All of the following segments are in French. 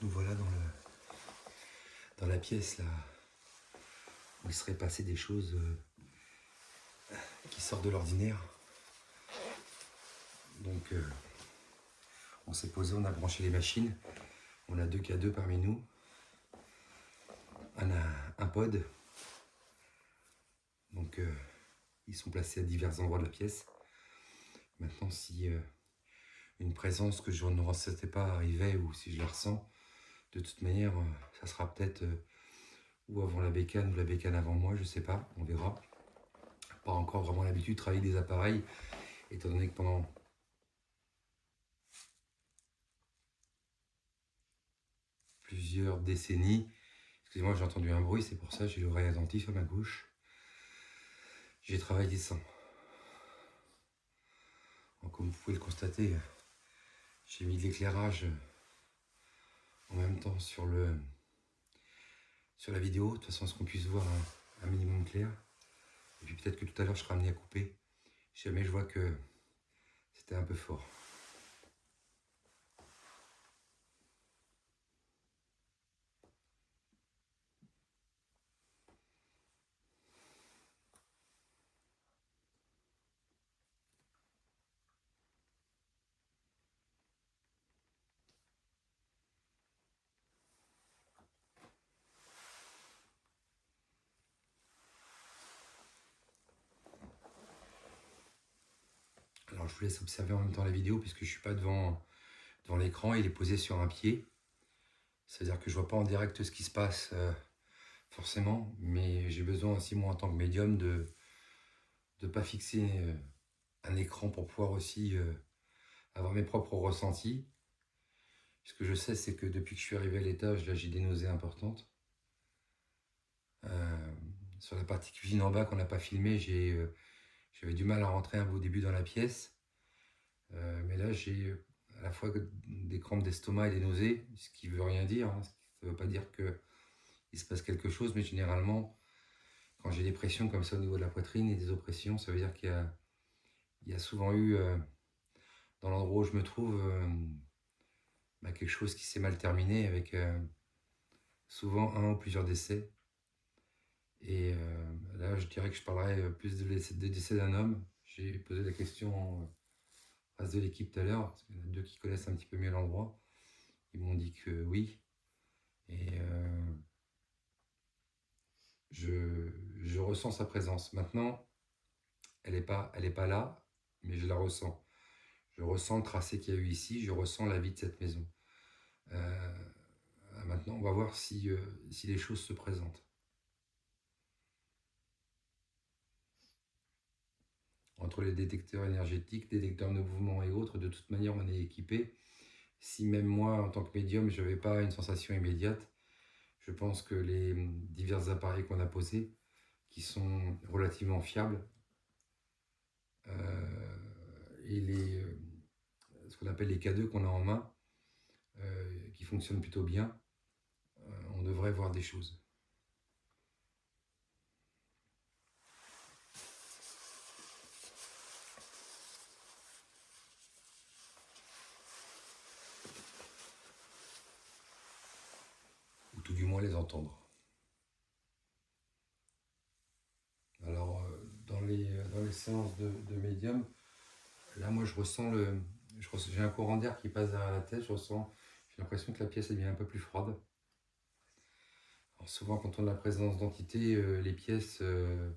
Nous voilà dans la pièce là où il serait passé des choses qui sortent de l'ordinaire. Donc on s'est posé, on a branché les machines. On a 2K2 parmi nous. On a un pod. Donc ils sont placés à divers endroits de la pièce. Maintenant, si une présence que je ne ressentais pas arrivait, ou si je la ressens, de toute manière, ça sera peut-être ou avant la bécane ou la bécane avant moi, je sais pas, on verra. Pas encore vraiment l'habitude de travailler avec des appareils, étant donné que pendant plusieurs décennies, excusez-moi, j'ai entendu un bruit, c'est pour ça, j'ai l'oreille attentive à ma gauche. J'ai travaillé sans. Donc, comme vous pouvez le constater, j'ai mis de l'éclairage en même temps sur la vidéo, de toute façon, à ce qu'on puisse voir un minimum clair. Et puis peut-être que tout à l'heure, je serai amené à couper. Si jamais je vois que c'était un peu fort. Alors je vous laisse observer en même temps la vidéo puisque je ne suis pas devant l'écran, il est posé sur un pied. C'est-à-dire que je ne vois pas en direct ce qui se passe forcément, mais j'ai besoin aussi moi en tant que médium de ne pas fixer un écran pour pouvoir aussi avoir mes propres ressentis. Ce que je sais, c'est que depuis que je suis arrivé à l'étage, là j'ai des nausées importantes. Sur la partie cuisine en bas qu'on n'a pas filmé, j'avais du mal à rentrer un peu au début dans la pièce. Mais là j'ai à la fois des crampes d'estomac et des nausées, ce qui ne veut rien dire. Hein. Ça ne veut pas dire qu'il se passe quelque chose, mais généralement, quand j'ai des pressions comme ça au niveau de la poitrine et des oppressions, ça veut dire qu'il y a souvent eu, dans l'endroit où je me trouve, quelque chose qui s'est mal terminé avec souvent un ou plusieurs décès. Et là, je dirais que je parlerai plus de décès d'un homme. J'ai posé la question face de l'équipe tout à l'heure, parce qu'il y en a deux qui connaissent un petit peu mieux l'endroit. Ils m'ont dit que oui. Et je ressens sa présence. Maintenant, elle n'est pas là, mais je la ressens. Je ressens le tracé qu'il y a eu ici, je ressens la vie de cette maison. Maintenant, on va voir si les choses se présentent. Entre les détecteurs énergétiques, détecteurs de mouvement et autres, de toute manière, on est équipé. Si même moi, en tant que médium, je n'avais pas une sensation immédiate, je pense que les divers appareils qu'on a posés, qui sont relativement fiables, et ce qu'on appelle les K2 qu'on a en main, qui fonctionnent plutôt bien, on devrait voir des choses. Ou tout du moins les entendre. Alors, dans les séances de médium, là, moi, j'ai un courant d'air qui passe derrière la tête, j'ai l'impression que la pièce devient un peu plus froide. Alors, souvent, quand on a la présence d'entités, les pièces se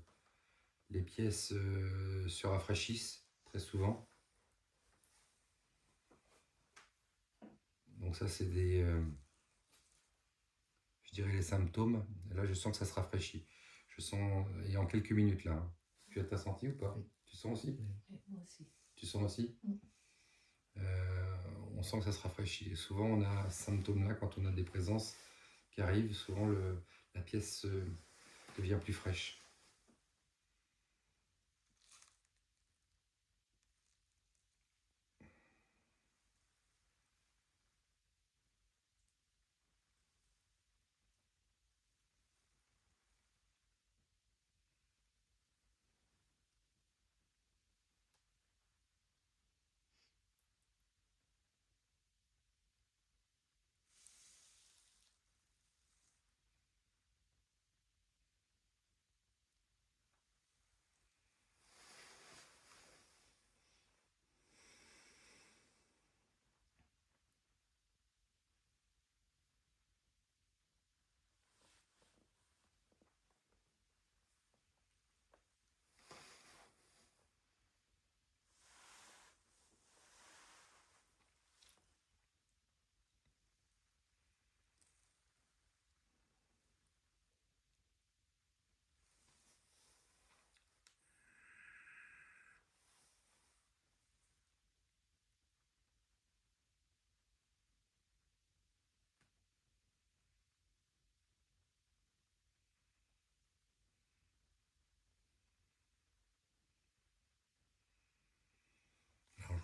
rafraîchissent très souvent. Donc ça, c'est je dirais les symptômes. Là, je sens que ça se rafraîchit. Je sens, et en quelques minutes là. Hein. Tu as senti ou pas? Oui. Tu sens aussi? Oui, moi aussi. Tu sens aussi? Oui. On sent que ça se rafraîchit. Et souvent, on a ce symptôme-là quand on a des présences qui arrivent. Souvent, la pièce devient plus fraîche.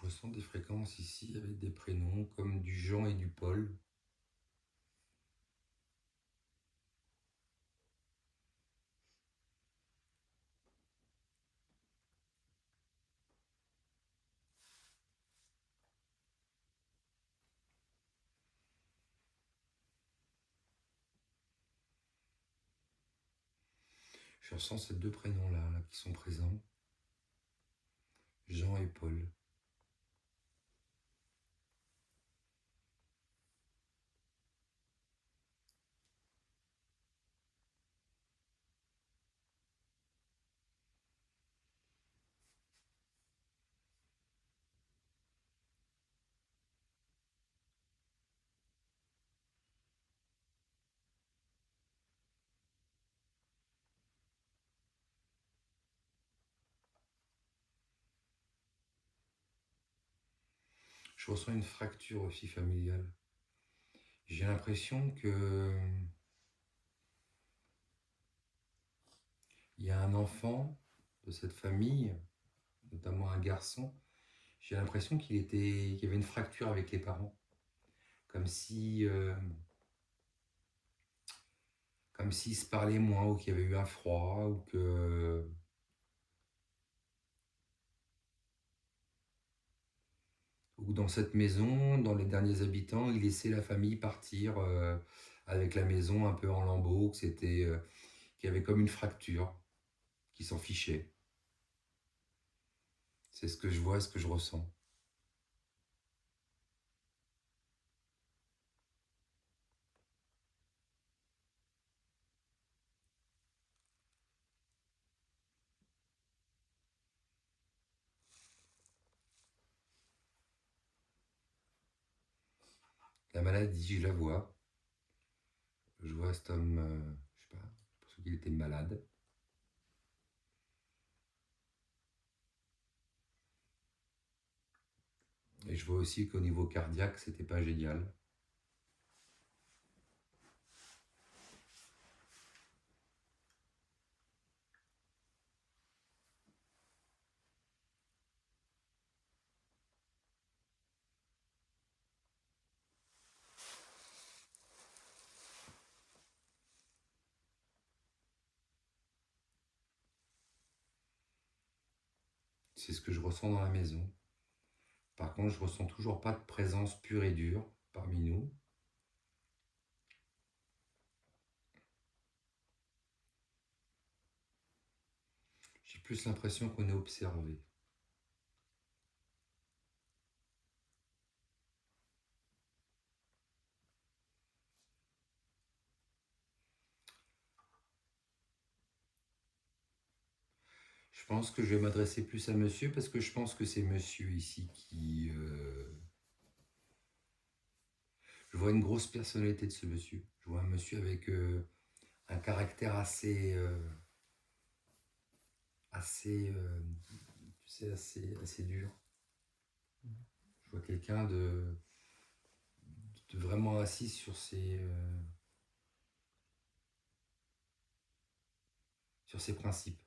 ressens des fréquences ici avec des prénoms comme du Jean et du Paul. Je ressens ces deux prénoms-là là, qui sont présents, Jean et Paul. Je ressens une fracture aussi familiale. J'ai l'impression que il y a un enfant de cette famille, notamment un garçon. J'ai l'impression qu'il y avait une fracture avec les parents, comme si, comme s'ils se parlaient moins, ou qu'il y avait eu un froid, ou dans cette maison, dans les derniers habitants, ils laissaient la famille partir avec la maison un peu en lambeaux, qu'il y avait comme une fracture, qui s'en fichait. C'est ce que je vois, ce que je ressens. La maladie, je la vois. Je vois cet homme, je sais pas, pour ceux qui étaient malades. Et je vois aussi qu'au niveau cardiaque, c'était pas génial. C'est ce que je ressens dans la maison. Par contre, je ressens toujours pas de présence pure et dure parmi nous. J'ai plus l'impression qu'on est observé. Je pense que je vais m'adresser plus à monsieur parce que je pense que c'est monsieur ici qui... Je vois une grosse personnalité de ce monsieur. Je vois un monsieur avec un caractère assez, tu sais, assez dur. Je vois quelqu'un de vraiment assis sur ses principes.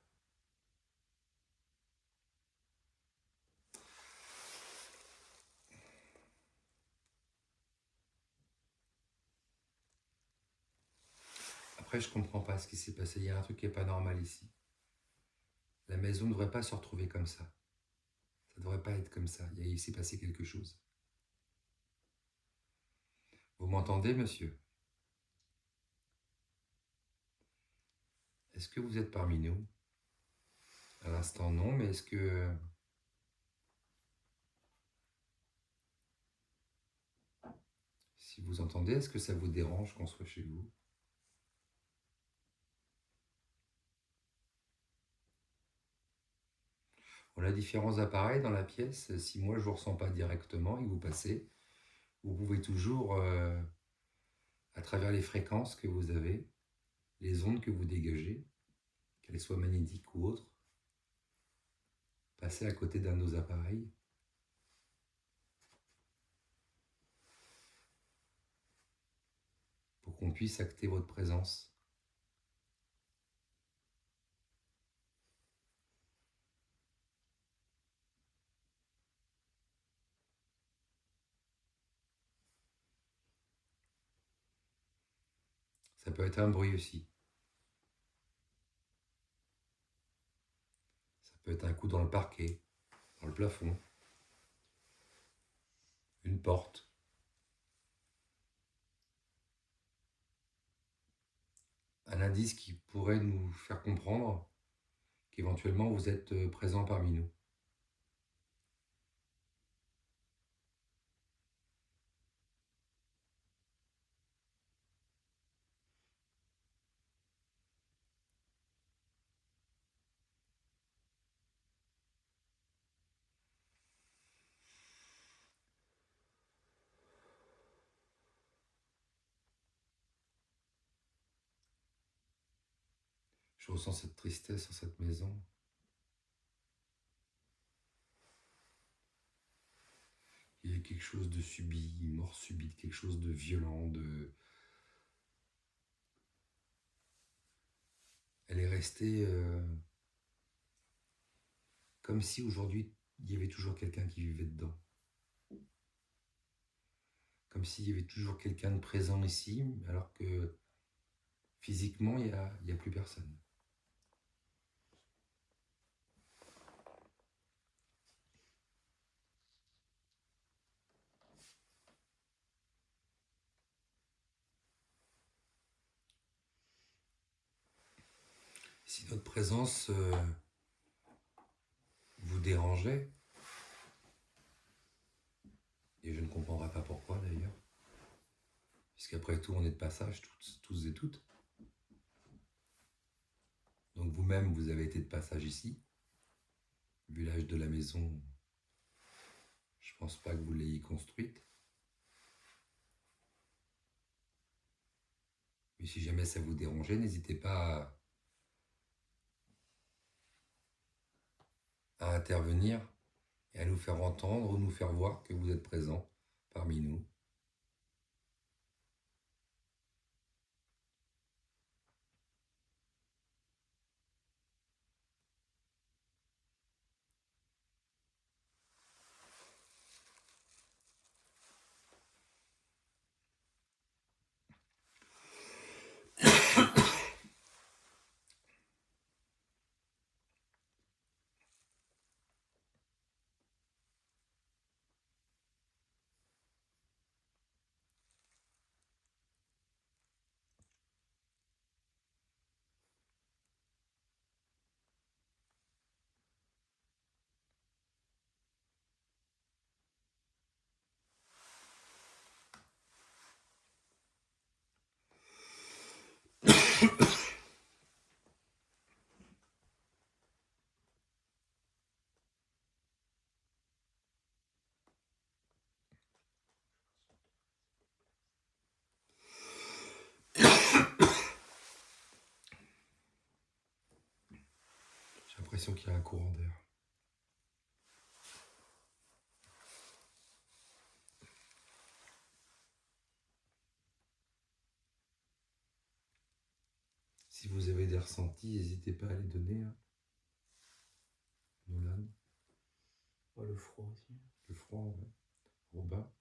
Après, je comprends pas ce qui s'est passé. Il y a un truc qui est pas normal ici. La maison ne devrait pas se retrouver comme ça. Ça ne devrait pas être comme ça. Il s'est passé quelque chose. Vous m'entendez, monsieur? Est-ce que vous êtes parmi nous? À l'instant, non, mais est-ce que... Si vous entendez, est-ce que ça vous dérange qu'on soit chez vous? On a différents appareils dans la pièce. Si moi, je ne vous ressens pas directement et que vous passez, vous pouvez toujours, à travers les fréquences que vous avez, les ondes que vous dégagez, qu'elles soient magnétiques ou autres, passer à côté d'un de nos appareils pour qu'on puisse acter votre présence. Ça peut être un bruit aussi. Ça peut être un coup dans le parquet, dans le plafond, une porte. Un indice qui pourrait nous faire comprendre qu'éventuellement vous êtes présent parmi nous. Je ressens cette tristesse dans cette maison. Il y a quelque chose de subit, une mort subite, quelque chose de violent, Elle est restée comme si aujourd'hui il y avait toujours quelqu'un qui vivait dedans. Comme s'il y avait toujours quelqu'un de présent ici, alors que physiquement il y a plus personne. Si notre présence vous dérangeait, et je ne comprendrai pas pourquoi d'ailleurs, puisqu'après tout on est de passage tous et toutes, donc vous-même vous avez été de passage ici, vu l'âge de la maison, je pense pas que vous l'ayez construite, mais si jamais ça vous dérangeait, n'hésitez pas à intervenir et à nous faire entendre ou nous faire voir que vous êtes présent parmi nous. J'ai l'impression qu'il y a un courant d'air. Si vous avez des ressentis, n'hésitez pas à les donner. Hein. Nolan. Oh, le froid aussi. Le froid, ouais. Robin.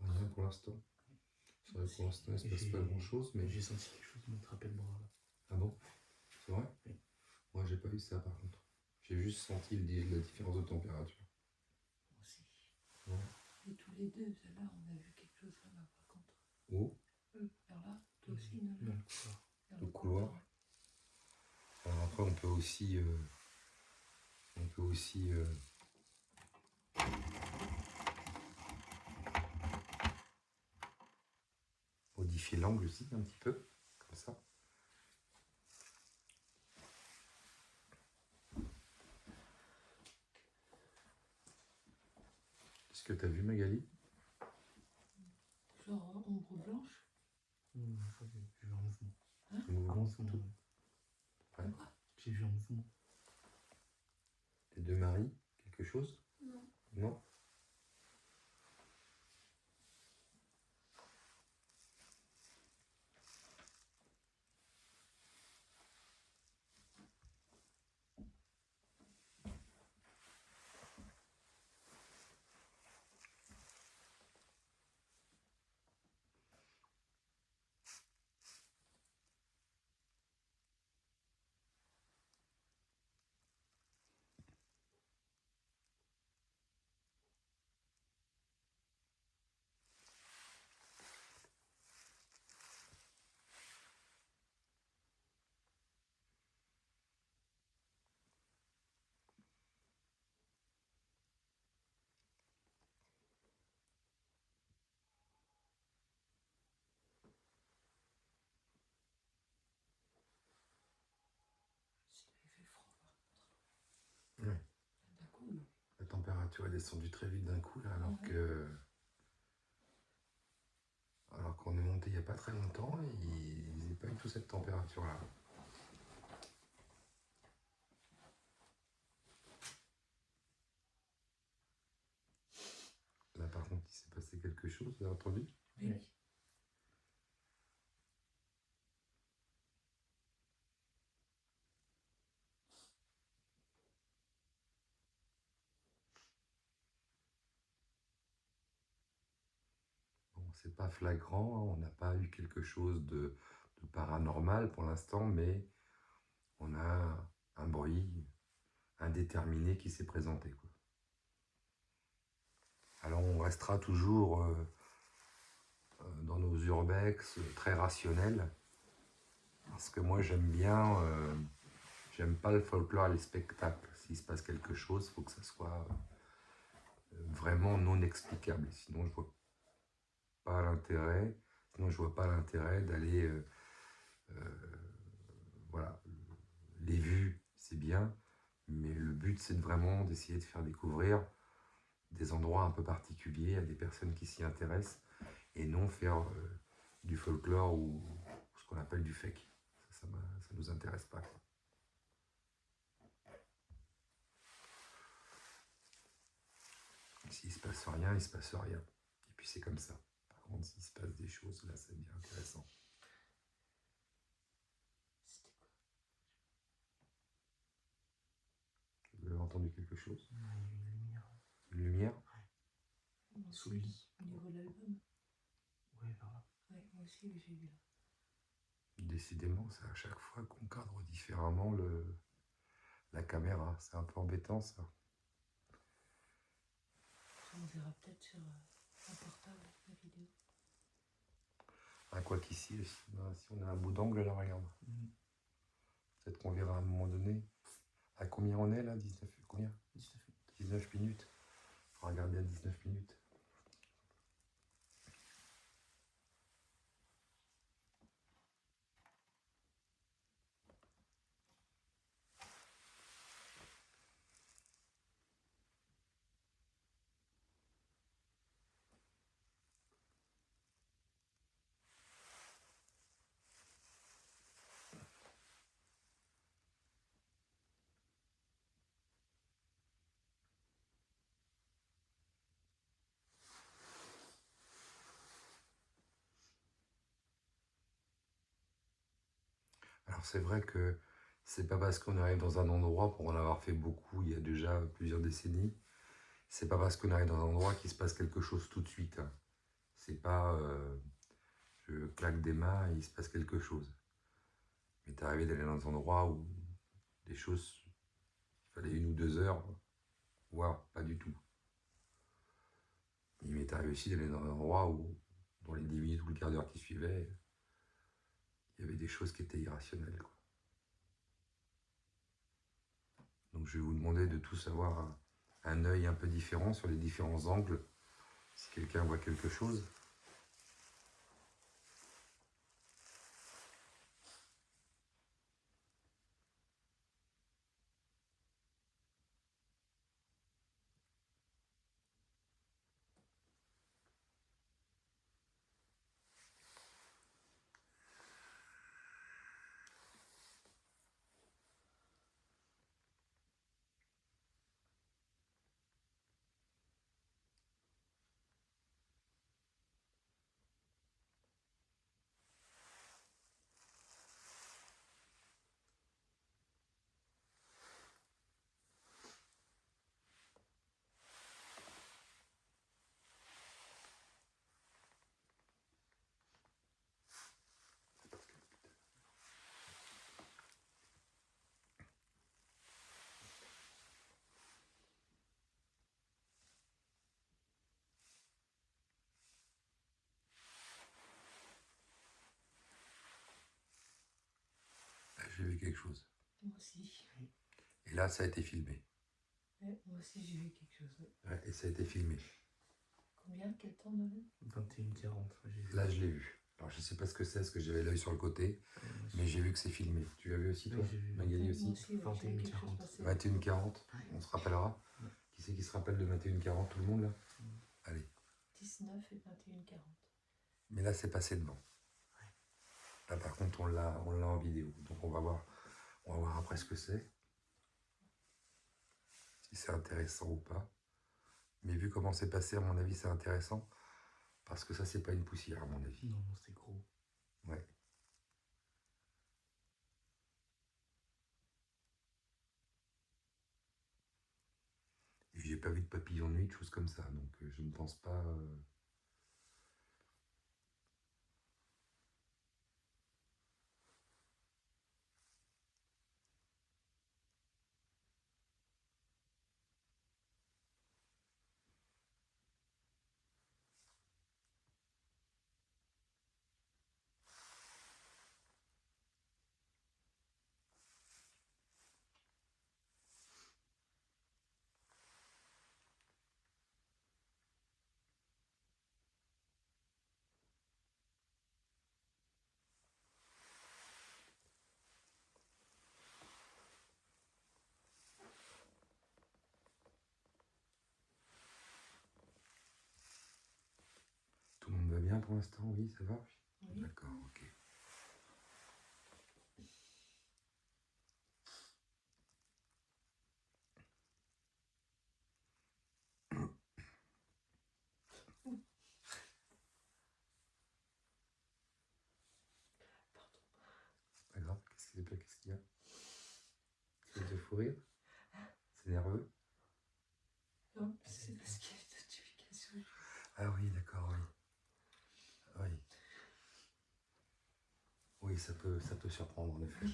Rien pour l'instant. C'est vrai que pour l'instant, il ne se passe pas grand-chose, mais... J'ai senti quelque chose m'attraper le bras, là. Ah bon? C'est vrai? Oui. Moi, j'ai pas eu ça, par contre. J'ai juste senti la différence de température. Moi aussi. Ouais. Et tous les deux, là, on a vu quelque chose là-bas, par contre. Où? Vers là, toi aussi, non? Dans le couloir. Vers Le couloir. Alors après, on peut aussi modifier l'angle aussi, un petit peu, comme ça. Qu'est-ce que tu as vu, Magali? Genre ombre blanche. J'ai vu un mouvement. Hein? Un mouvement, c'est tout. Ouais. J'ai vu un mouvement. Les deux maris, quelque chose? Non. Non? température est descendue très vite d'un coup, là, alors qu'on est monté il n'y a pas très longtemps et ils n'avaient pas eu tout cette température-là. Là, par contre, il s'est passé quelque chose, vous avez entendu? Oui. Bon, c'est pas flagrant, hein, on n'a pas eu quelque chose de paranormal pour l'instant, mais on a un bruit indéterminé qui s'est présenté, quoi. Alors on restera toujours dans nos urbex très rationnels, parce que moi j'aime pas le folklore et les spectacles. S'il se passe quelque chose, il faut que ça soit vraiment non explicable, sinon je vois pas l'intérêt. Sinon je vois pas l'intérêt d'aller voilà, les vues c'est bien, mais le but c'est vraiment d'essayer de faire découvrir des endroits un peu particuliers à des personnes qui s'y intéressent et non faire du folklore ou ce qu'on appelle du fake. Ça nous intéresse pas, quoi. S'il se passe rien, il se passe rien. Et puis c'est comme ça. Par contre, s'il se passe des choses, là, c'est bien intéressant. C'était quoi? Vous avez entendu quelque chose? Il y a une lumière Une lumière? Moi sous le aussi, lit. au niveau de l'album. Ouais, par là. Ouais, moi aussi, j'ai vu là. Décidément, c'est à chaque fois qu'on cadre différemment la caméra. C'est un peu embêtant, ça. Ça, on verra peut-être sur un portable, la vidéo. Ah, quoi qu'ici, si on a un bout d'angle, là, regarde. Peut-être qu'on verra à un moment donné. À combien on est, là? 19, combien? 19 minutes. 19 minutes. Il faut regarder à 19 minutes. Alors c'est vrai que c'est pas parce qu'on arrive dans un endroit, pour en avoir fait beaucoup il y a déjà plusieurs décennies, c'est pas parce qu'on arrive dans un endroit qu'il se passe quelque chose tout de suite, hein. C'est pas je claque des mains et il se passe quelque chose. Mais t'es arrivé d'aller dans un endroit où des choses, il fallait 1 ou 2 heures, voire pas du tout. Il m'est arrivé aussi d'aller dans un endroit où, dans les 10 minutes ou le quart d'heure qui suivait, il y avait des choses qui étaient irrationnelles, quoi. Donc je vais vous demander de tous avoir un œil un peu différent sur les différents angles, si quelqu'un voit quelque chose. J'ai vu quelque chose. Moi aussi. Et là, ça a été filmé. Ouais, moi aussi, j'ai vu quelque chose. Ouais. Ouais, et ça a été filmé. Combien? Quel temps, Nolan? 21h40, j'ai vu. Là, je l'ai vu. Alors, je sais pas ce que c'est, parce que j'avais l'œil sur le côté, mais j'ai vu que c'est filmé. Tu l'as vu aussi, toi? Oui, j'ai vu. Magali Ouais, aussi? moi aussi, ouais, j'ai vu quelque chose 21h40. passer. 21h40, on se rappellera. c'est qui se rappelle de 21h40, tout le monde là? Allez. 19 et 21h40. Mais là, c'est passé devant. Là, par contre, on l'a en vidéo. Donc, on va voir après ce que c'est. Si c'est intéressant ou pas. Mais vu comment c'est passé, à mon avis, c'est intéressant. Parce que ça, c'est pas une poussière, à mon avis. Non, non, c'est gros. Ouais. Et j'ai pas vu de papillon de nuit, de choses comme ça. Donc, je ne pense pas... Tout le monde va bien pour l'instant? Oui, ça va? Oui. D'accord, ok. Pardon. Pas grave, qu'est-ce qu'il y a? Tu veux te fou rire? C'est nerveux? Non, c'est parce qu'il y a une notification. Ah oui, d'accord, oui. Oui. Oui, ça peut surprendre, en effet.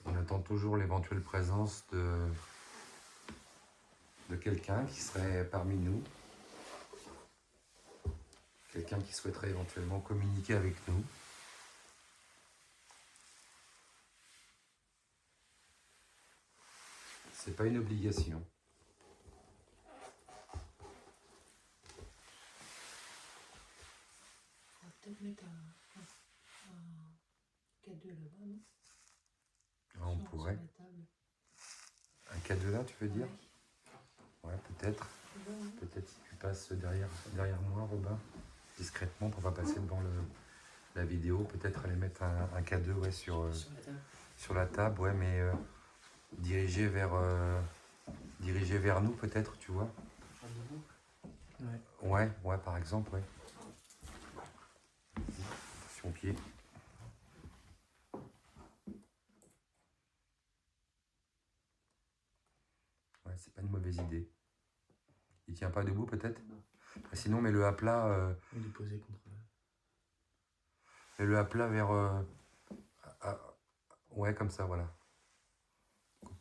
On attend toujours l'éventuelle présence de quelqu'un qui serait parmi nous. Quelqu'un qui souhaiterait éventuellement communiquer avec nous. C'est pas une obligation. On va peut-être mettre un cadeau là-bas, non? Ah, on Sur pourrait. la table. Un cadeau là, tu veux dire? Ouais. Ouais, peut-être. Ouais, ouais. Peut-être si tu passes derrière moi, Robin, discrètement, pour pas passer devant la vidéo. Peut-être aller mettre un cadeau, ouais, Sur la table. sur la table, ouais, mais dirigé vers nous, peut-être, tu vois. Ouais. Ouais, par exemple, ouais. Attention pied. Ouais, c'est pas une mauvaise idée. Il tient pas debout, peut-être? Non. Sinon, mets-le à plat. Il est posé contre la... Mets-le à plat vers... ouais, comme ça, voilà.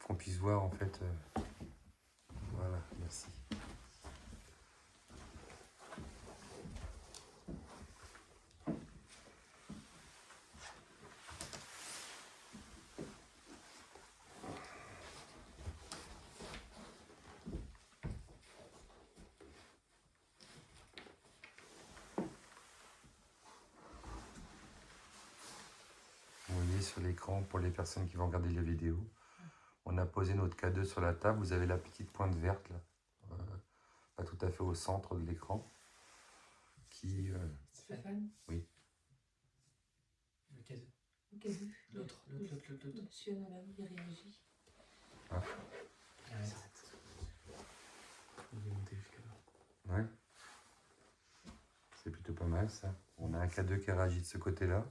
Qu'on puisse voir, en fait. Voilà, merci. Vous voyez sur l'écran, pour les personnes qui vont regarder la vidéo, on a posé notre cadeau sur la table. Vous avez la petite pointe verte, là, pas tout à fait au centre de l'écran, qui... Stéphane? Oui. Le cadeau. Le cadeau. L'autre. Monsieur Madame, il réagit. Ah. Il est monté jusqu'à là. Ouais. C'est plutôt pas mal, ça. On a un cadeau qui réagit de ce côté-là.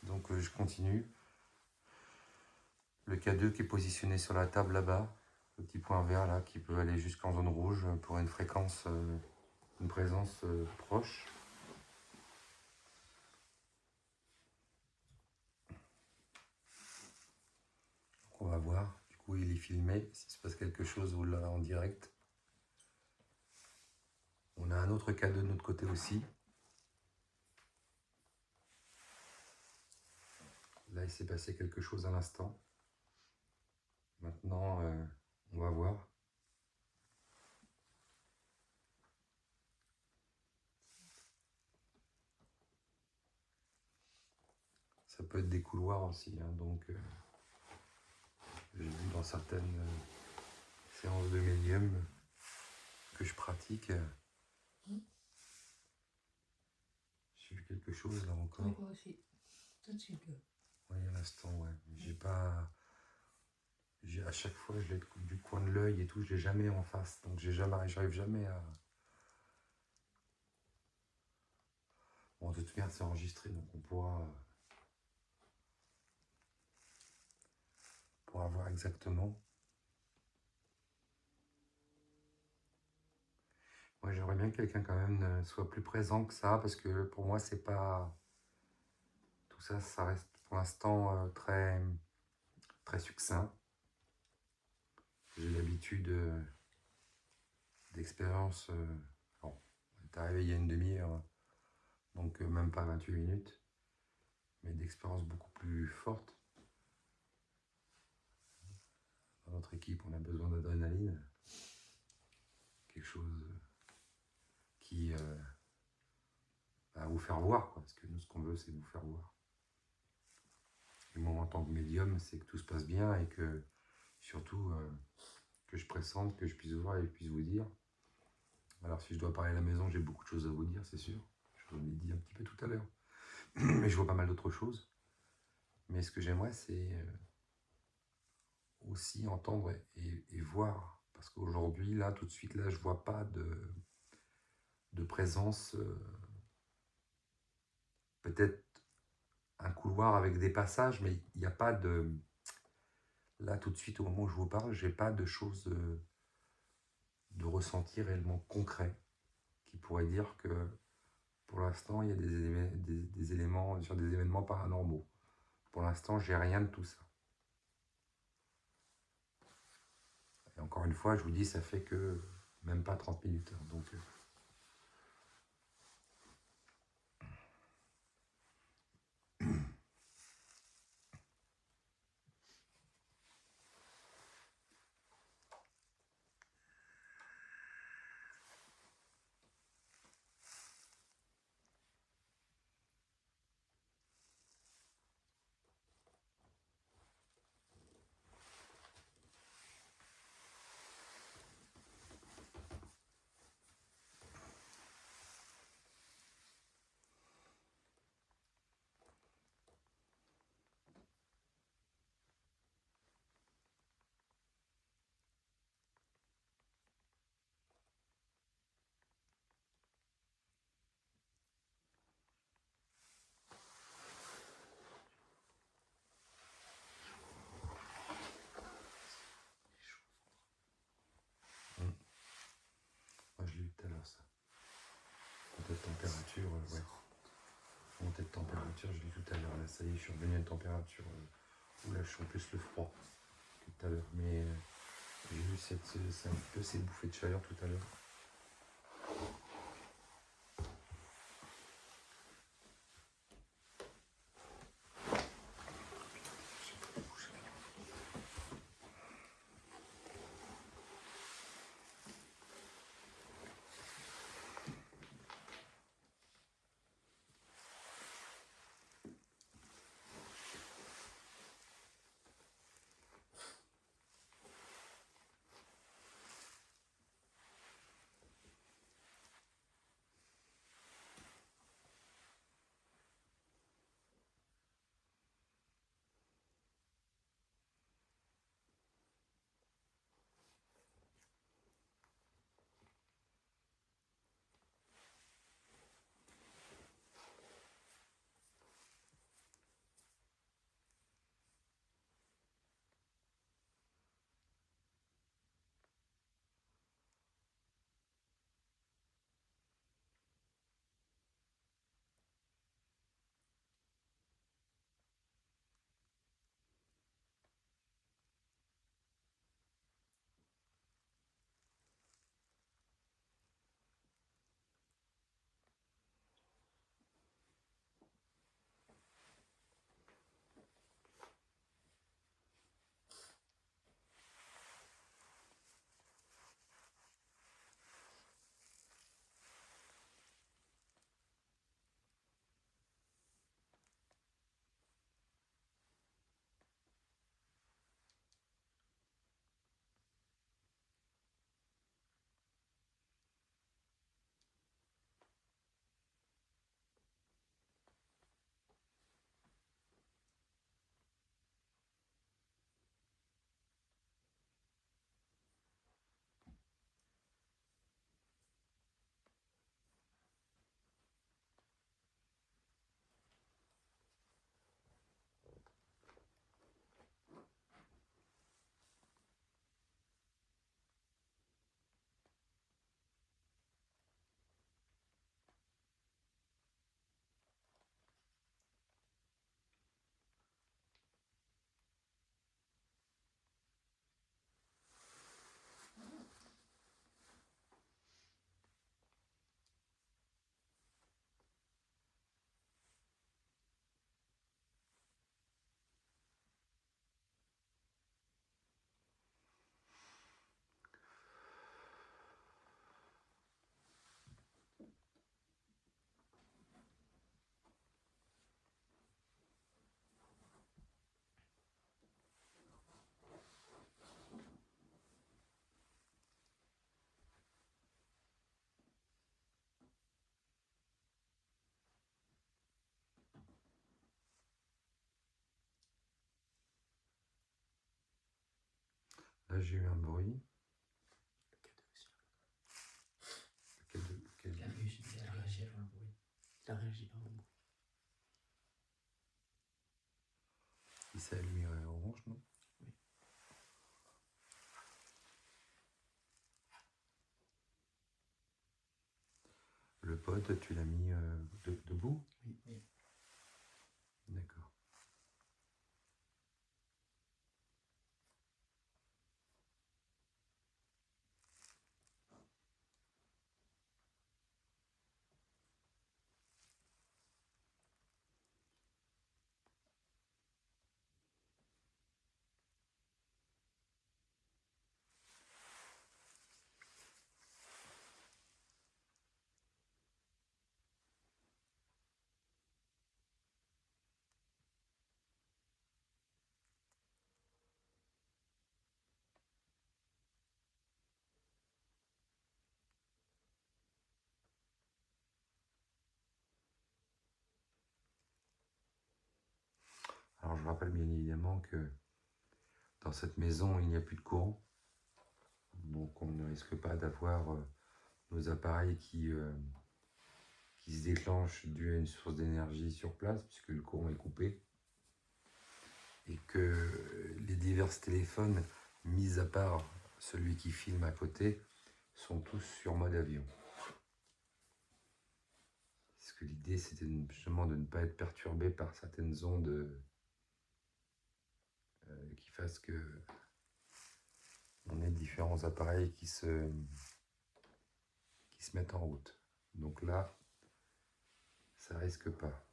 Donc, je continue. Le cadeau qui est positionné sur la table là-bas. Le petit point vert, là, qui peut aller jusqu'en zone rouge pour une fréquence, une présence proche. On va voir. Du coup, il est filmé. S'il se passe quelque chose, vous l'avez en direct. On a un autre cadeau de notre côté aussi. Là, il s'est passé quelque chose à l'instant. Maintenant, on va voir. Ça peut être des couloirs aussi, hein, donc j'ai vu dans certaines séances de médium que je pratique. J'ai vu quelque chose là encore. Oui, moi aussi. Tout de suite, là. Oui, à l'instant, ouais. J'ai pas. À chaque fois, je l'ai du coin de l'œil et tout, je l'ai jamais en face. Donc j'arrive jamais à. Bon, de toute manière, c'est enregistré, donc on pourra voir exactement. Moi, j'aimerais bien que quelqu'un quand même soit plus présent que ça, parce que pour moi, c'est pas. Tout ça, ça reste pour l'instant très, très succinct. J'ai l'habitude d'expérience. Bon, on est arrivé il y a une demi-heure, donc même pas 28 minutes, mais d'expérience beaucoup plus forte. Dans notre équipe, on a besoin d'adrénaline, quelque chose qui va vous faire voir, quoi, parce que nous, ce qu'on veut, c'est vous faire voir. Et moi, en tant que médium, c'est que tout se passe bien et que, surtout, que je pressente, que je puisse voir et que je puisse vous dire. Alors, si je dois parler à la maison, j'ai beaucoup de choses à vous dire, c'est sûr. Je vous l'ai dit un petit peu tout à l'heure. Mais je vois pas mal d'autres choses. Mais ce que j'aimerais, c'est aussi entendre et voir. Parce qu'aujourd'hui, là, tout de suite, là, je vois pas de présence. Peut-être un couloir avec des passages, mais il n'y a pas de... Là, tout de suite, au moment où je vous parle, j'ai pas de choses de ressenti réellement concret qui pourrait dire que pour l'instant, il y a des éléments, sur des événements paranormaux. Pour l'instant, j'ai rien de tout ça. Et encore une fois, je vous dis, ça fait que même pas 30 minutes. Donc, moi, je l'ai eu tout à l'heure, ça. Montée de température, ouais. Montée de température, je l'ai eu tout à l'heure. Là, ça y est, je suis revenu à une température où là, je sens plus le froid que tout à l'heure. Mais j'ai eu c'est un peu ces bouffées de chaleur tout à l'heure. Là, j'ai eu un bruit. Le K2 aussi. Lequel Il a réagi avant le bruit. Il a réagi avant le bruit. Il s'est allumé orange, non? Oui. Le pod, tu l'as mis debout? Oui, oui. D'accord. Alors, je rappelle bien évidemment que dans cette maison, il n'y a plus de courant. Donc, on ne risque pas d'avoir nos appareils qui se déclenchent dû à une source d'énergie sur place, puisque le courant est coupé. Et que les divers téléphones, mis à part celui qui filme à côté, sont tous sur mode avion. Parce que l'idée, c'était justement de ne pas être perturbé par certaines ondes qui fassent que on ait différents appareils qui se mettent en route. Donc là, ça risque pas.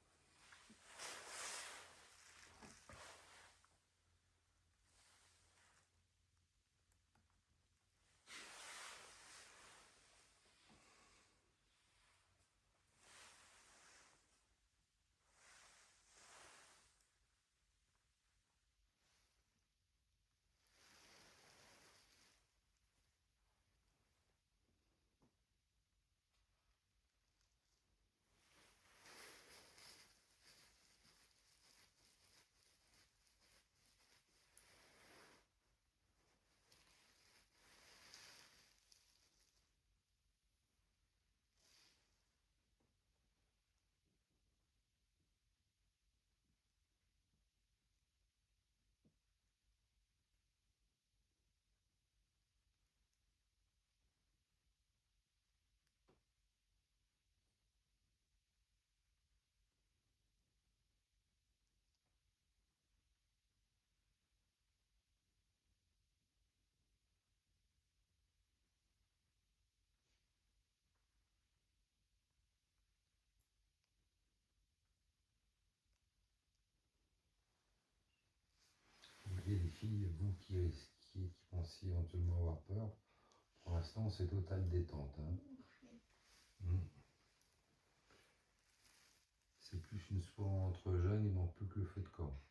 Vous voyez les filles, vous qui pensiez éventuellement avoir peur, pour l'instant c'est totale détente. Hein. C'est plus une soirée entre jeunes, il manque plus que le feu de camp.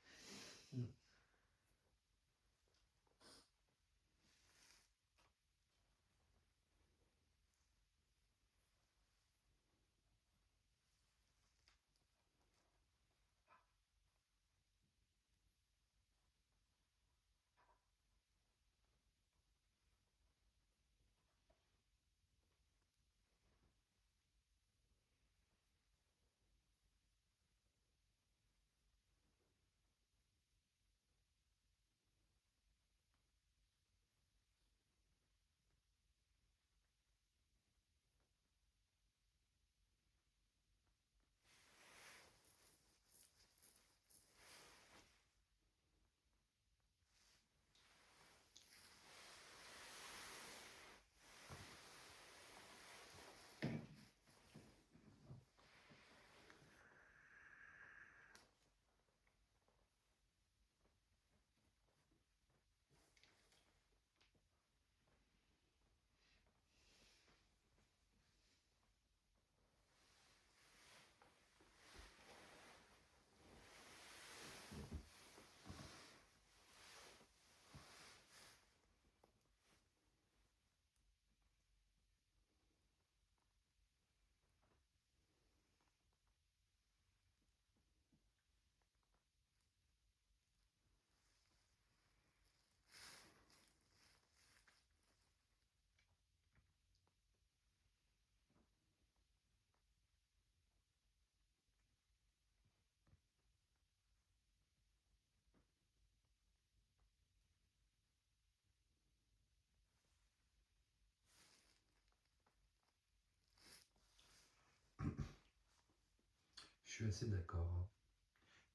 Je suis assez d'accord, hein.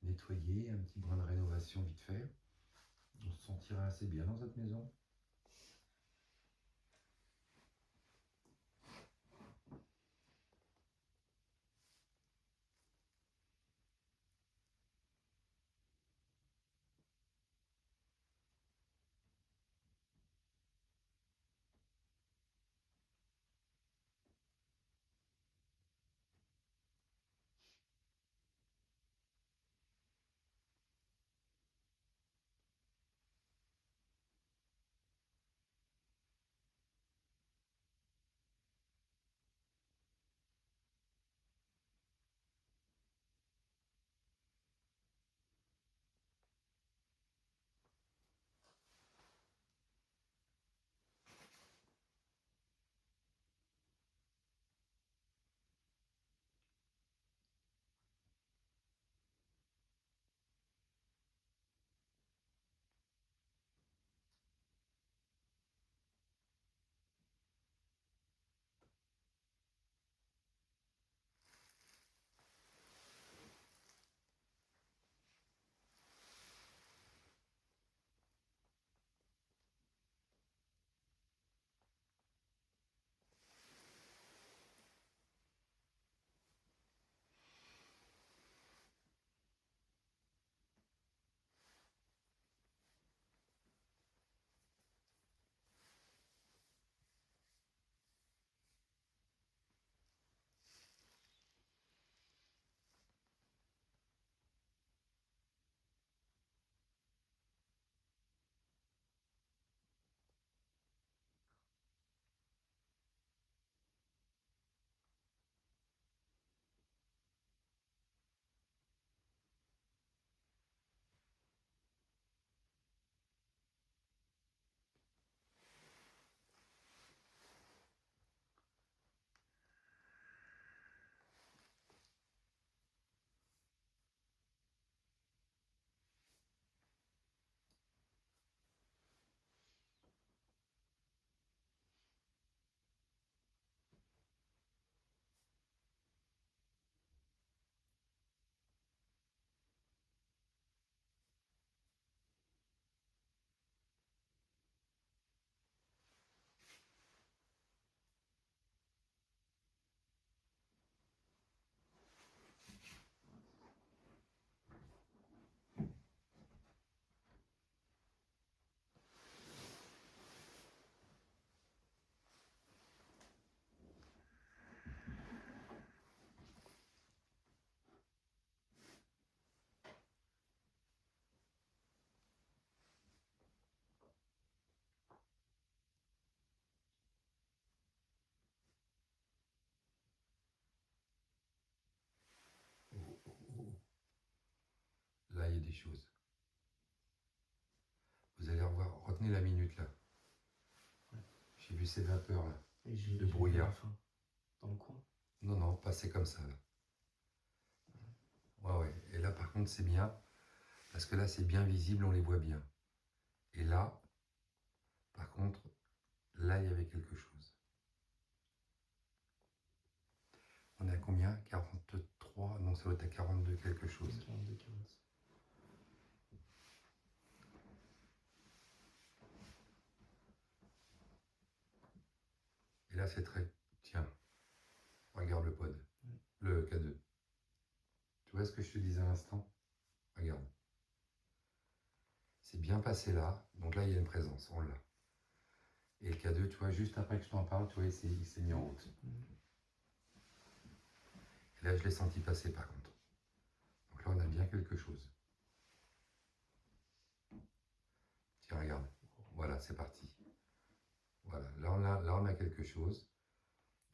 Nettoyer, un petit brin de rénovation vite fait. On se sentira assez bien dans cette maison. Oh, oh, oh. Là, il y a des choses. Vous allez revoir, retenez la minute là. Ouais. J'ai vu ces vapeurs là. Et j'ai Le vu brouillard. la fin, dans le coin. Non, non, passer comme ça là. Ouais, ouais. Et là, par contre, c'est bien. Parce que là, c'est bien visible, on les voit bien. Et là, par contre, là, il y avait quelque chose. On est à combien? 43? Non, ça doit être à 42 quelque chose. 42, 40. Et là, c'est très... Tiens, regarde le pod. Ouais. Le K2. Tu vois ce que je te disais à l'instant? Regarde. C'est bien passé là. Donc là, il y a une présence. On l'a. Et le K2, tu vois, juste après que je t'en parle, tu vois, il s'est mis en route. Et là, je l'ai senti passer par contre. Donc là, on a bien quelque chose. Tiens, regarde. Voilà, c'est parti. Voilà, là, on a quelque chose.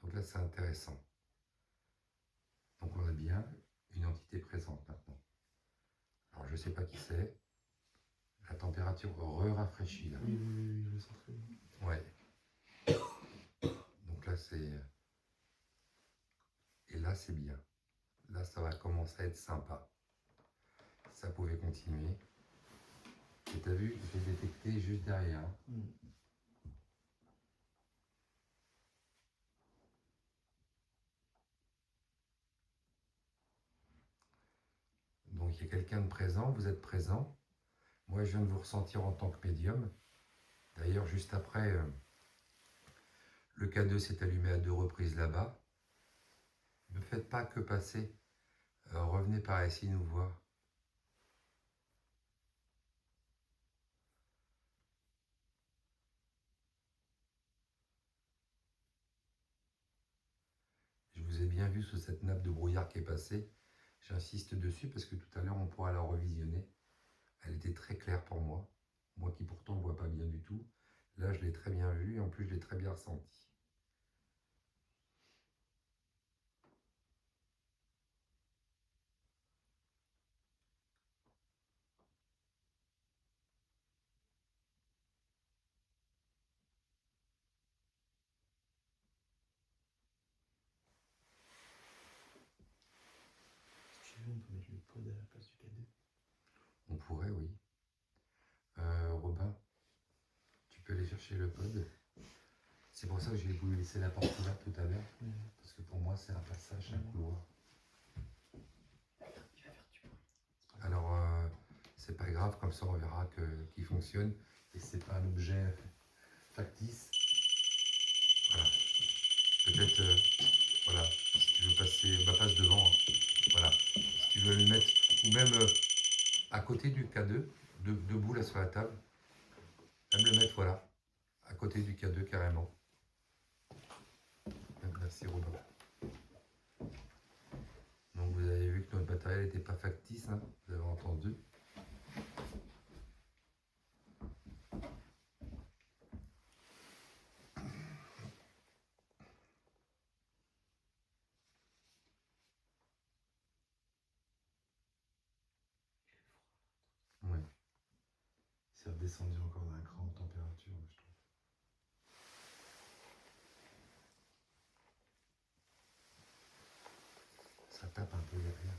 Donc là, c'est intéressant. Donc on a bien une entité présente maintenant. Alors, je ne sais pas qui c'est. La température rafraîchit là. Oui, oui, oui, je le sens très bien. Ouais. Donc là, c'est... Et là, c'est bien. Là, ça va commencer à être sympa. Ça pouvait continuer. Et t'as vu, j'ai détecté juste derrière. Donc il y a quelqu'un de présent, vous êtes présent. Moi, je viens de vous ressentir en tant que médium. D'ailleurs, juste après, le K2 s'est allumé à 2 reprises là-bas. Ne faites pas que passer. Revenez par ici nous voir. Je vous ai bien vu sous cette nappe de brouillard qui est passée. J'insiste dessus parce que tout à l'heure, on pourra la revisionner. Elle était très claire pour moi. Moi qui pourtant ne vois pas bien du tout. Là, je l'ai très bien vue et en plus, je l'ai très bien ressenti. Si tu veux, on peut mettre le pod à la place du K2. On pourrait, oui. Robin, tu peux aller chercher le pod. C'est pour ça que j'ai voulu laisser la porte ouverte tout à l'heure. Parce que pour moi, c'est un passage, un couloir. Il va faire du bruit. Alors, c'est pas grave, comme ça on verra qu'il fonctionne. Et c'est pas un objet factice. Voilà. Peut-être, voilà, si tu veux passer, bah passe devant. Hein. Voilà. Si tu veux le mettre, ou même à côté du K2, debout là sur la table. Même le mettre, voilà, à côté du K2 carrément. Merci Robin. Donc vous avez vu que notre matériel n'était pas factice, hein, vous avez entendu. Oui. C'est redescendu encore d'un cran en température, je trouve. Ça tape un peu derrière.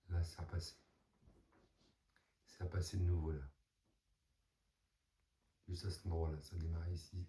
Là, ça a passé. Ça a passé de nouveau là. Juste à cet endroit-là, ça a démarré ici.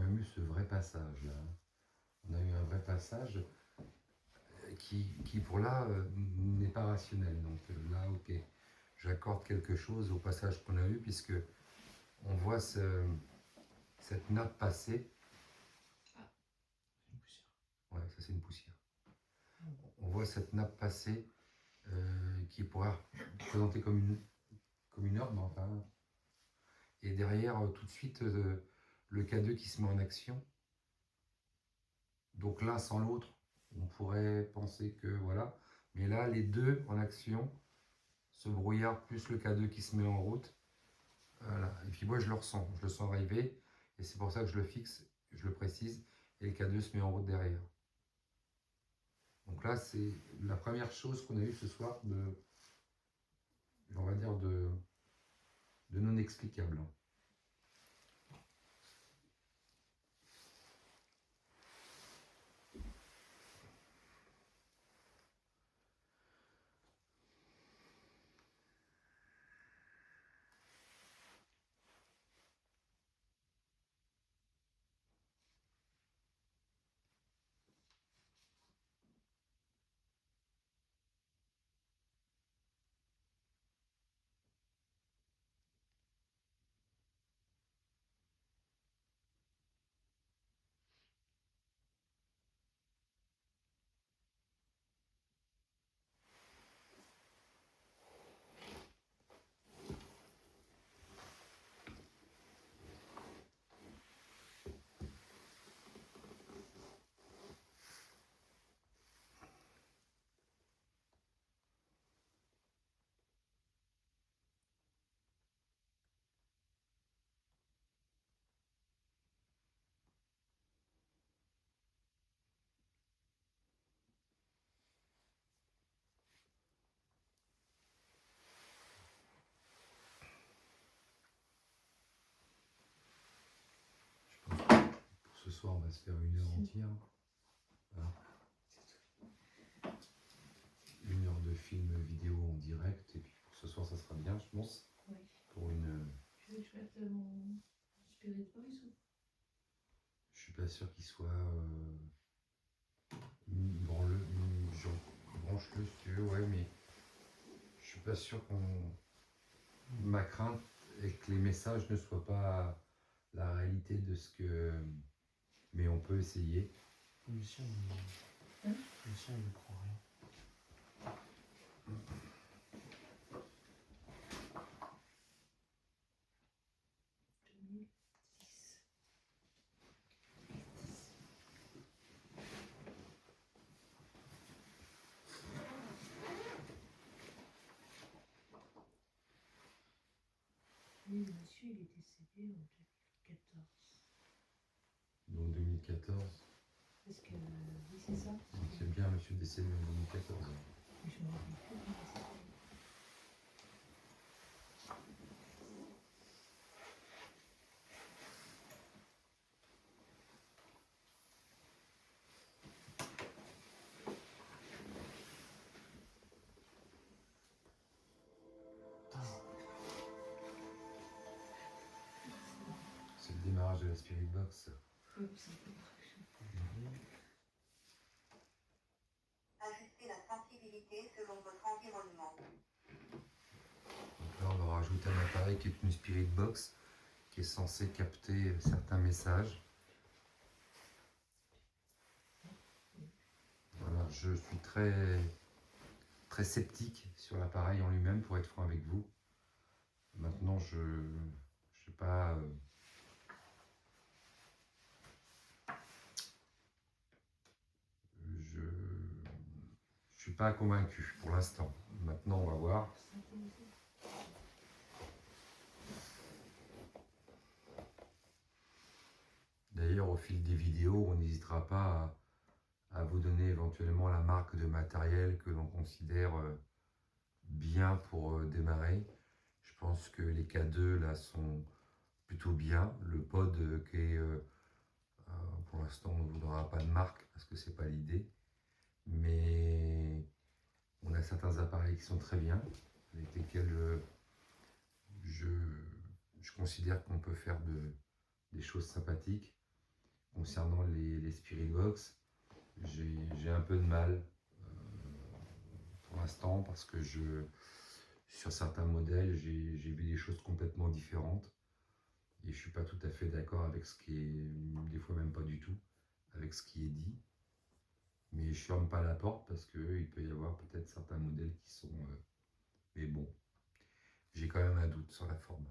même eu ce vrai passage là. On a eu un vrai passage qui pour là n'est pas rationnel. Donc là, ok, j'accorde quelque chose au passage qu'on a eu, puisque on voit cette nappe passer. Une poussière. Ouais, ça c'est une poussière. On voit cette nappe passer qui pourrait présenter comme une norme, enfin. Et derrière, tout de suite, le K2 qui se met en action. Donc l'un sans l'autre, on pourrait penser que voilà. Mais là, les deux en action, ce brouillard plus le K2 qui se met en route. Voilà. Et puis moi, je le sens arriver. Et c'est pour ça que je le fixe, je le précise. Et le K2 se met en route derrière. Donc là, c'est la première chose qu'on a eue ce soir on va dire, de non explicable. Pour ce soir, on va se faire 1 heure entière. Voilà. 1 heure de film vidéo en direct. Et puis pour ce soir, ça sera bien, je pense. Oui. Pour une. Tu veux que je mette mon Spirit Voice ou Je suis pas sûr qu'il soit branche-le si tu veux, ouais, mais je suis pas sûr qu'on. Ma crainte est que les messages ne soient pas la réalité de ce que. Mais on peut essayer. Lucien, Lucien, il ne prend rien. 2010. Oui, le monsieur, il est décédé en 2014. Donc 2014. Parce que, oui, c'est ça. C'est bien, monsieur décédé en 2014. Mais je me rappelle plus comment c'était. C'est le démarrage de la Spirit Box. Oui, c'est un peu Ajustez la sensibilité selon votre environnement. Donc là, on va rajouter un appareil qui est une Spirit Box qui est censé capter certains messages. Voilà, je suis très sceptique sur l'appareil en lui-même, pour être franc avec vous. Maintenant, je sais pas. Je suis pas convaincu pour l'instant. Maintenant, on va voir. D'ailleurs, au fil des vidéos, on n'hésitera pas à vous donner éventuellement la marque de matériel que l'on considère bien pour démarrer. Je pense que les K2 là sont plutôt bien. Le pod qui est, pour l'instant, on ne vous donnera pas de marque parce que c'est pas l'idée. Mais on a certains appareils qui sont très bien, avec lesquels je considère qu'on peut faire des choses sympathiques. concernant les Spirit Box, j'ai un peu de mal pour l'instant parce que sur certains modèles, j'ai vu des choses complètement différentes et je suis pas tout à fait d'accord avec ce qui est, des fois même pas du tout, avec ce qui est dit. Mais je ferme pas la porte parce qu'il peut y avoir peut-être certains modèles qui sont... mais bon, j'ai quand même un doute sur la forme.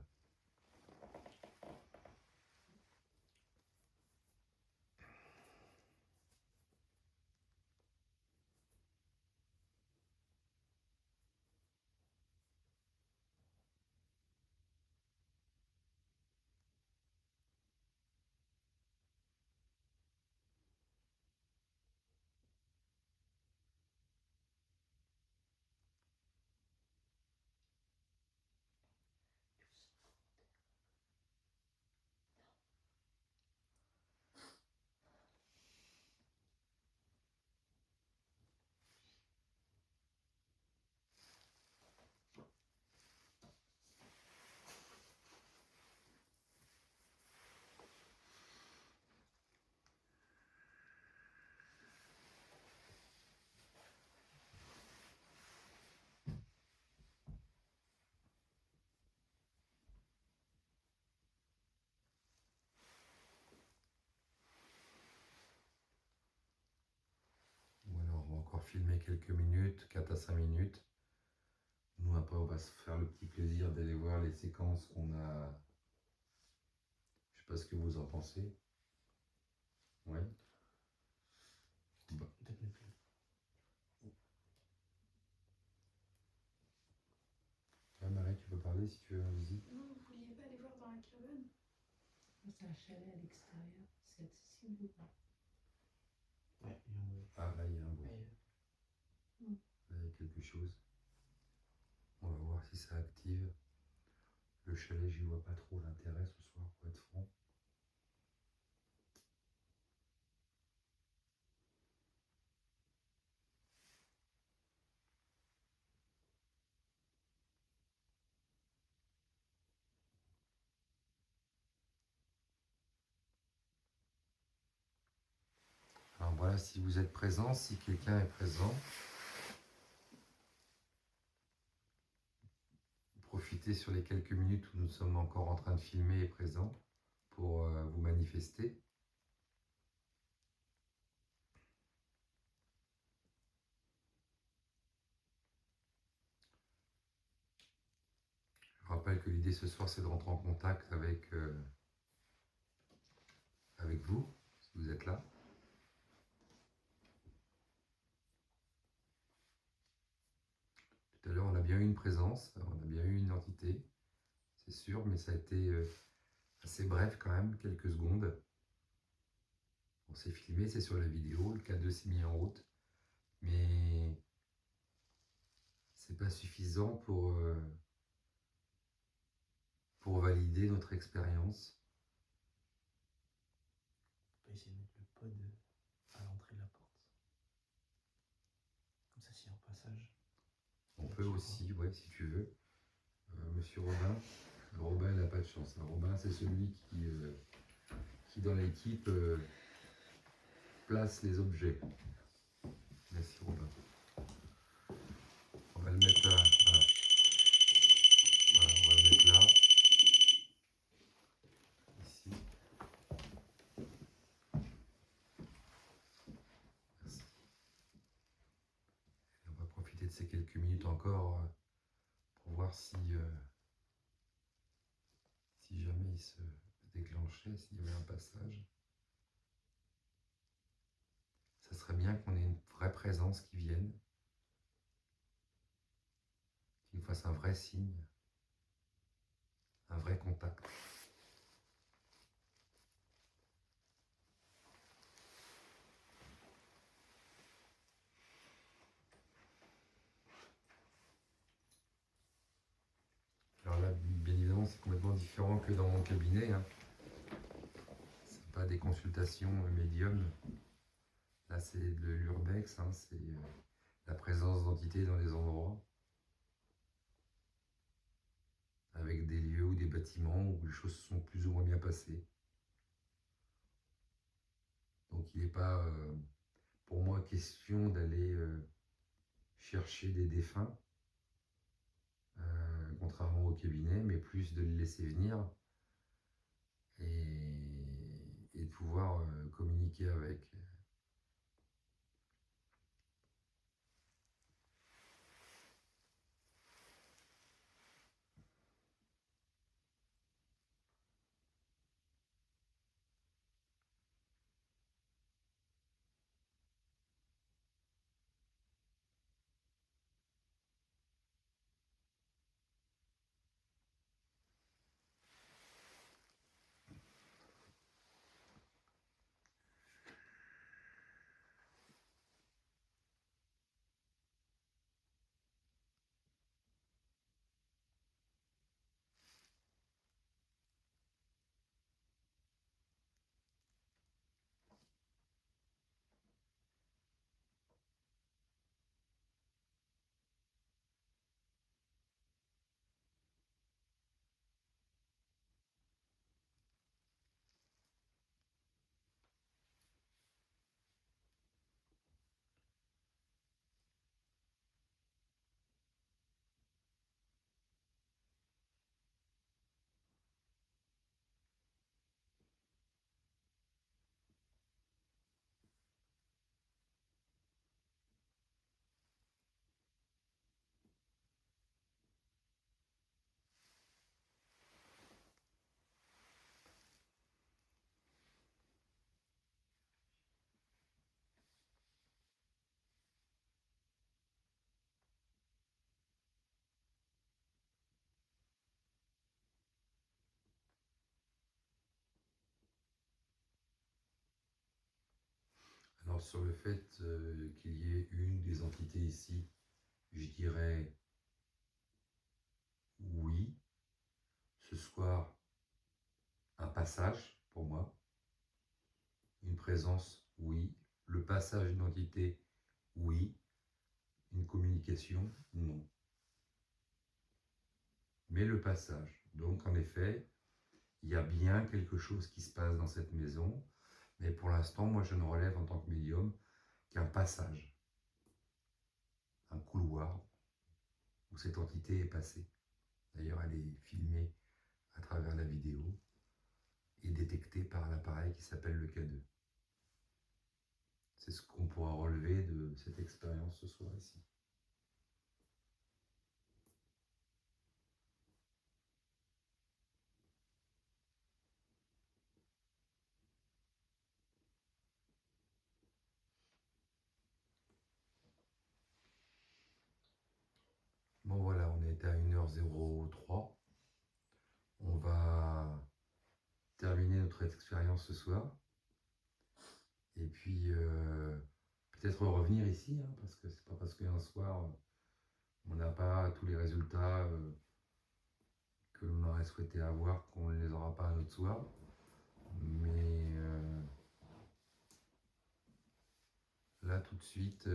Ou alors on va encore filmer quelques minutes, 4 à 5 minutes. Nous après on va se faire le petit plaisir d'aller voir les séquences qu'on a. Je sais pas ce que vous en pensez. Ouais. Bah, Peut-être ne plus. ouais, Marie, tu peux parler si tu veux, vas-y. Non, vous vouliez pas aller voir dans la cabane? C'est un chalet à l'extérieur, c'est accessible ou pas? Ouais, il y a un bruit. Ah là il y a un bruit. Ouais, Là il y a quelque chose. On va voir si ça active. Le chalet, j'y vois pas trop l'intérêt ce soir pour être franc. Alors voilà, si vous êtes présent, si quelqu'un est présent, profitez sur les quelques minutes où nous sommes encore en train de filmer et présents pour vous manifester. Je rappelle que l'idée ce soir, c'est de rentrer en contact avec vous, si vous êtes là. Tout à l'heure, on a bien eu une présence, on a bien eu une entité, c'est sûr, mais ça a été assez bref quand même, quelques secondes. On s'est filmé, c'est sur la vidéo, le K2 s'est mis en route, mais c'est pas suffisant pour valider notre expérience. on peut essayer de mettre le pod à l'entrée de la porte. Comme ça, s'il y a un passage. On peut aussi, ouais, si tu veux. Monsieur Robin, Robin n'a pas de chance. Robin, c'est celui qui dans l'équipe place les objets. Merci Robin. On va le mettre là. Voilà. Voilà, on va le mettre là. Ici. Merci. Et on va profiter de ces quelques minutes encore pour voir si jamais il se déclenchait, s'il y avait un passage. Ça serait bien qu'on ait une vraie présence qui vienne, qui nous fasse un vrai signe, un vrai contact. Alors là, bien évidemment, c'est complètement différent que dans mon cabinet. Hein. Ce pas des consultations médium. Là, c'est de l'urbex, hein, c'est la présence d'entités dans les endroits, avec des lieux ou des bâtiments où les choses sont plus ou moins bien passées. Donc il n'est pas pour moi question d'aller chercher des défunts, contrairement au cabinet, mais plus de les laisser venir et de pouvoir communiquer avec. Alors sur le fait qu'il y ait une des entités ici, je dirais oui. Ce soir, un passage pour moi, une présence, oui. Le passage d'une entité, oui. Une communication, non. Mais le passage. Donc en effet, il y a bien quelque chose qui se passe dans cette maison, mais pour l'instant, moi je ne relève en tant que médium qu'un passage, un couloir où cette entité est passée. D'ailleurs, elle est filmée à travers la vidéo et détectée par un appareil qui s'appelle le K2. C'est ce qu'on pourra relever de cette expérience ce soir ici. Bon voilà, on est à 1h03. On va terminer notre expérience ce soir. Et puis peut-être revenir ici, hein, parce que c'est pas parce qu'un soir on n'a pas tous les résultats que l'on aurait souhaité avoir qu'on ne les aura pas un autre soir. Mais là tout de suite,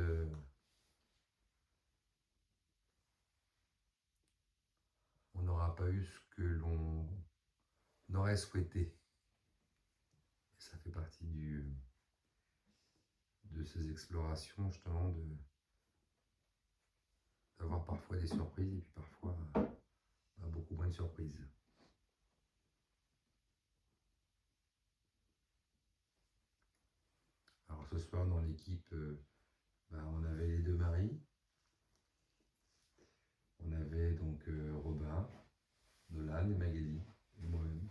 on n'aura pas eu ce que l'on aurait souhaité. Et ça fait partie de ces explorations, justement, d'avoir parfois des surprises et puis parfois beaucoup moins de surprises. Alors ce soir dans l'équipe, on avait les deux maris. On avait donc Robin, Nolan et Magali, et moi-même,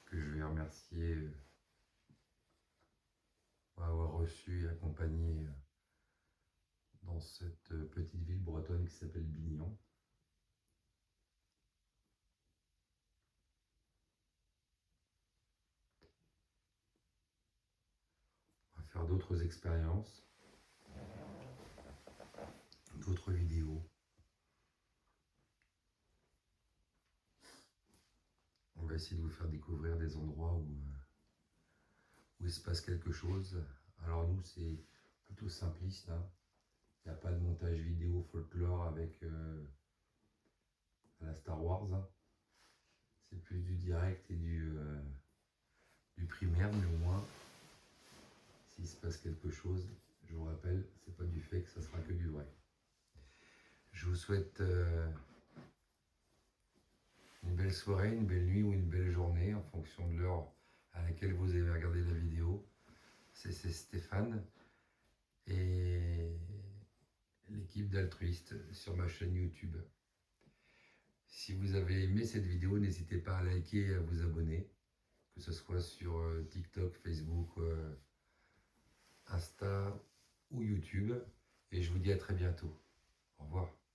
que je vais remercier pour avoir reçu et accompagné dans cette petite ville bretonne qui s'appelle Bignan. On va faire d'autres expériences, d'autres vidéos. On va essayer de vous faire découvrir des endroits où il se passe quelque chose. Alors nous, c'est plutôt simpliste, hein. Il n'y a pas de montage vidéo folklore avec à la Star Wars. C'est plus du direct et du pris merde, mais au moins, s'il se passe quelque chose, je vous rappelle, c'est pas du fake, ça sera que du vrai. Je vous souhaite une belle soirée, une belle nuit ou une belle journée en fonction de l'heure à laquelle vous avez regardé la vidéo. C'est Stéphane et l'équipe d'Altruiste sur ma chaîne YouTube. Si vous avez aimé cette vidéo, n'hésitez pas à liker et à vous abonner, que ce soit sur TikTok, Facebook, Insta ou YouTube. Et je vous dis à très bientôt. Au revoir.